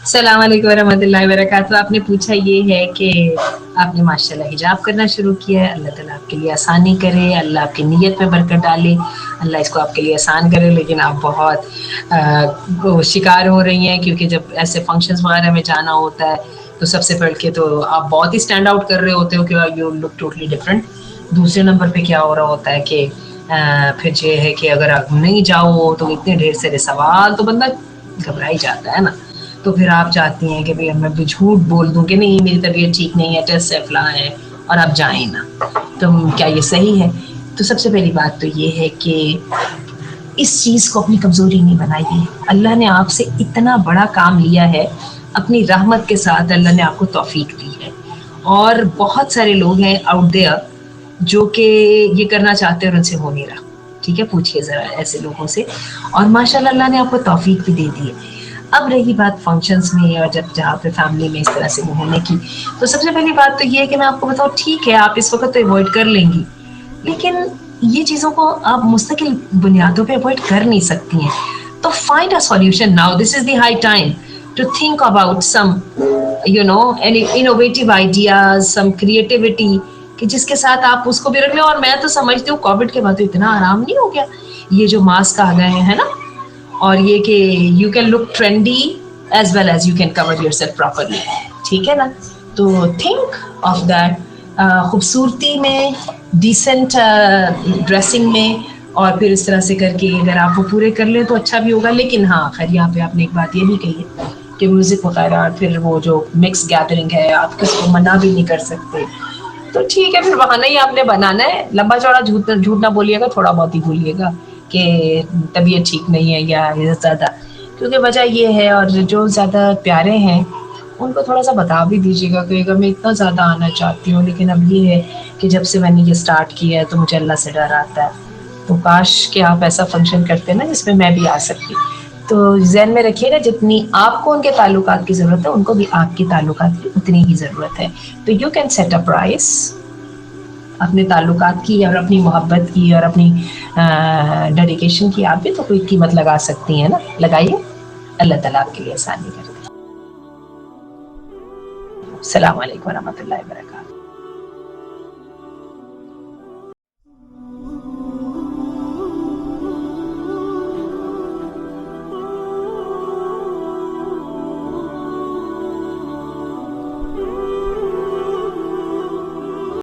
अस्सलाम वालेकुम रहमतुल्लाहि व बरकातहू। आपने पूछा ये है कि आपने माशाल्लाह हिजाब करना शुरू किया है, अल्लाह ताला आपके लिए आसानी करे, अल्लाह आपकी नीयत में बरकत डाले, अल्लाह इसको आपके लिए आसान करे। लेकिन आप बहुत शिकार हो रही हैं, क्योंकि जब ऐसे फंक्शंस वगैरह में जाना होता है तो सबसे पहले के तो आप बहुत ही स्टैंड आउट कर रहे होते हो कि यू लुक टोटली डिफरेंट। दूसरे नंबर पे क्या हो रहा होता है कि फिर ये है कि अगर आप नहीं जाओ तो इतने ढेर सारे सवाल, तो बंदा घबरा ही जाता है ना। तो फिर आप चाहती हैं कि भाई मैं भी झूठ बोल दूं कि नहीं मेरी तबीयत ठीक नहीं है, टेस्ट है, फलां है, और आप जाएं ना। तो क्या ये सही है? तो सबसे पहली बात तो ये है कि इस चीज़ को अपनी कमज़ोरी नहीं बनाइए। अल्लाह ने आपसे इतना बड़ा काम लिया है, अपनी रहमत के साथ अल्लाह ने आपको तौफीक दी है। और बहुत सारे लोग हैं आउट देयर जो कि ये करना चाहते हैं और उनसे हो नहीं रहा। ठीक है, पूछिए ज़रा ऐसे लोगों से। और माशाल्लाह अल्लाह ने आपको तौफीक भी दे दी है। अब रही बात फंक्शंस में और जब जहाँ पे फैमिली में इस तरह से होने की, तो सबसे पहली बात तो ये है कि मैं आपको बताऊँ, ठीक है आप इस वक्त तो अवॉइड कर लेंगी, लेकिन ये चीज़ों को आप मुस्तकिल बुनियादों पे अवॉइड कर नहीं सकती हैं। तो find a solution now, this is the high time to think about some any innovative ideas, some creativity, कि जिसके साथ आप उसको भी रख लें। और मैं तो समझती हूँ कोविड के बाद तो इतना आराम नहीं हो गया, ये जो मास्क आ गए हैं ना, और ये कि you can look trendy as well as you can cover yourself properly. ठीक है ना? तो थिंक ऑफ दैट, खूबसूरती में, डिसेंट ड्रेसिंग में, और फिर इस तरह से करके अगर आप वो पूरे कर लें तो अच्छा भी होगा। लेकिन हाँ, खैर यहाँ पे आपने एक बात ये भी कही है कि म्यूज़िक वगैरह, फिर वो जो मिक्स गैदरिंग है, आप किसको मना भी नहीं कर सकते। तो ठीक है, फिर बहाना ही आपने बनाना है। लंबा चौड़ा झूठ झूठ ना बोलिएगा, थोड़ा बहुत ही बोलिएगा कि तबीयत ठीक नहीं है या ज़्यादा, क्योंकि वजह ये है। और जो ज़्यादा प्यारे हैं उनको थोड़ा सा बता भी दीजिएगा कि अगर मैं इतना ज़्यादा आना चाहती हूँ, लेकिन अब ये है कि जब से मैंने ये स्टार्ट किया है तो मुझे अल्लाह से डर आता है। तो काश कि आप ऐसा फंक्शन करते ना जिसमें मैं भी आ सकती। तो जहन में रखिएगा, जितनी आपको उनके ताल्लुकात की ज़रूरत है उनको भी आपके ताल्लुकात की उतनी ही ज़रूरत है। तो you can set a price अपने ताल्लुकात की और अपनी मोहब्बत की और अपनी डेडिकेशन की। आप भी तो कोई कीमत लगा सकती हैं ना, लगाइए। अल्लाह ताला आपके लिए आसानी करे। अस्सलाम वालेकुम रहमतुल्लाहि व बरकातहू।